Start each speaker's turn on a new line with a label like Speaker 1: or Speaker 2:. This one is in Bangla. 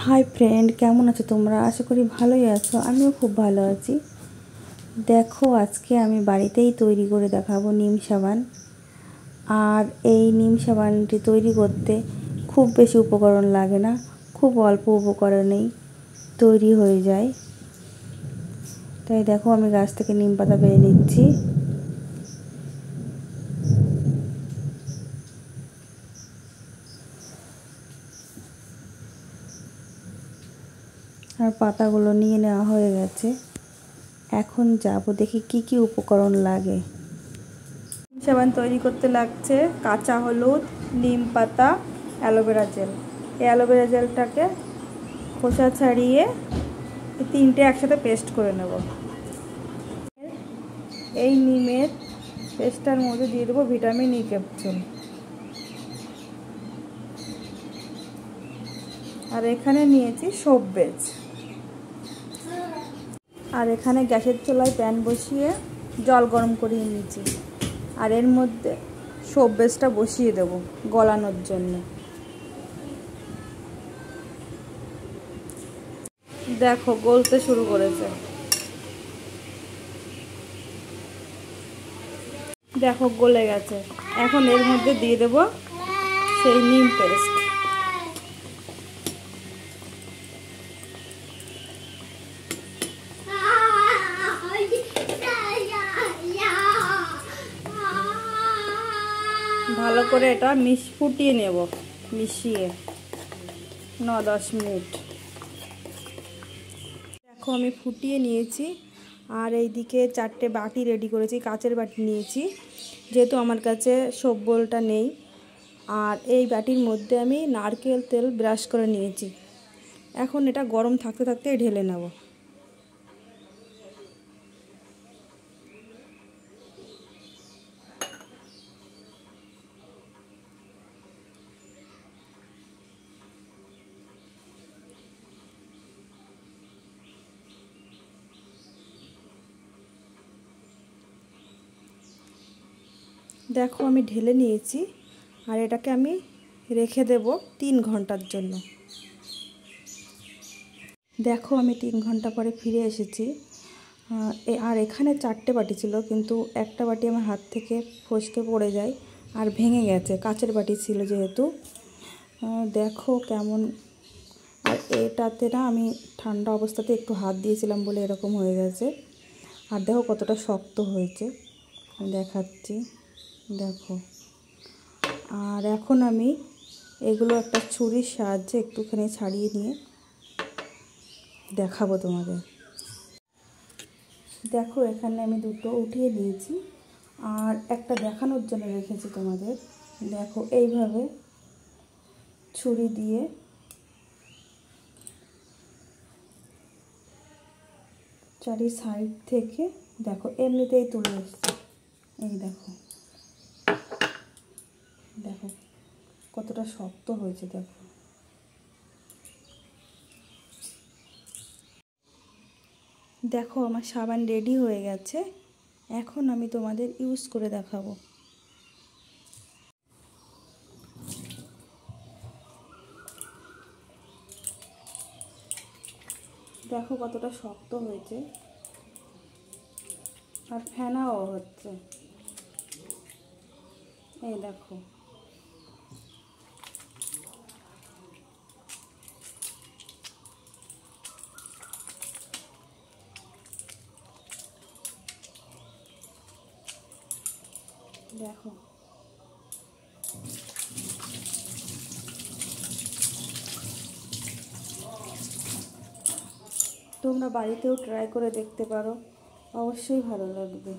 Speaker 1: হাই ফ্রেন্ড, কেমন আছো তোমরা? আশা করি ভালোই আছো। আমিও খুব ভালো আছি। দেখো, আজকে আমি বাড়িতেই তৈরি করে দেখাবো নিম সাবান। আর এই নিম সাবানটি তৈরি করতে খুব বেশি উপকরণ লাগে না, খুব অল্প উপকরণেই তৈরি হয়ে যায়। তাই দেখো, আমি গাছ থেকে নিম পাতা পেরে নিচ্ছি। আর পাতাগুলো নিয়ে নেওয়া হয়ে গেছে। এখন যাব দেখি কি কি উপকরণ লাগে। নিম সাবান তৈরি করতে লাগছে কাঁচা হলুদ, নিম পাতা, অ্যালোভেরা জেল। এই অ্যালোভেরা জেলটাকে খোসা ছাড়িয়ে তিনটে একসাথে পেস্ট করে নেব। এই নিমের পেস্টটার মধ্যে দিয়ে দেবো ভিটামিন ই ক্যাপসুল। আর এখানে নিয়েছি সববেজ। আর এখানে গ্যাসের চুলায় প্যান বসিয়ে জল গরম করিয়ে নিয়েছি। আর এর মধ্যে সববেজটা বসিয়ে দেব গলানোর জন্য। দেখো, গলতে শুরু করেছে। দেখো, গলে গেছে। এখন এর মধ্যে দিয়ে দেব সেই নিম পেস্ট। ভালো করে এটা ফুটিয়ে নেব, মিশিয়ে 9-10 মিনিট। দেখো, আমি ফুটিয়ে নিয়েছি। আর এইদিকে 4টে বাটি রেডি করেছি, কাচের বাটি নিয়েছি, যেহেতু আমার কাছে সব বোলটা নেই। আর এই বাটির মধ্যে আমি নারকেল তেল ব্রাশ করে নিয়েছি। এখন এটা গরম থাকতে থাকতে ঢেলে নেব। দেখো, আমি ঢেলে নিয়েছি। আর এটাকে আমি রেখে দেব 3 ঘন্টার জন্য। দেখো, আমি 3 ঘন্টা পরে ফিরে এসেছি। আর এখানে 4টে বাটি ছিল, কিন্তু একটা বাটি আমার হাত থেকে ফসকে পড়ে যায় আর ভেঙে গেছে। কাচের বাটি ছিল যেহেতু। দেখো কেমন। আর এটাতে না, আমি ঠান্ডা অবস্থাতে একটু হাত দিয়েছিলাম বলে এরকম হয়ে গেছে। আর দেখো কতটা শক্ত হয়েছে, আমি দেখাচ্ছি। দেখো। আর এখন আমি এগুলো একটা ছুরির সাহায্যে একটুখানি ছাড়িয়ে নিয়ে দেখাবো তোমাদের। দেখো, এখানে আমি দুটো উঠিয়ে নিয়েছি। আর একটা দেখানোর জন্য রেখেছি তোমাদের। দেখো, এইভাবে ছুরি দিয়ে চারি সাইড থেকে দেখো এমনিতেই তুলে এসছে। এই দেখো, দেখো কতটা শক্ত হয়েছে। দেখো, দেখো আমার সাবান রেডি হয়ে গেছে। এখন আমি তোমাদের ইউজ করে দেখাবো। দেখো কতটা শক্ত হয়েছে, আর ফেনাও হচ্ছে। এই দেখো, দেখো তোমরা বাড়িতেও ট্রাই করে দেখতে পারো, অবশ্যই ভালো লাগবে।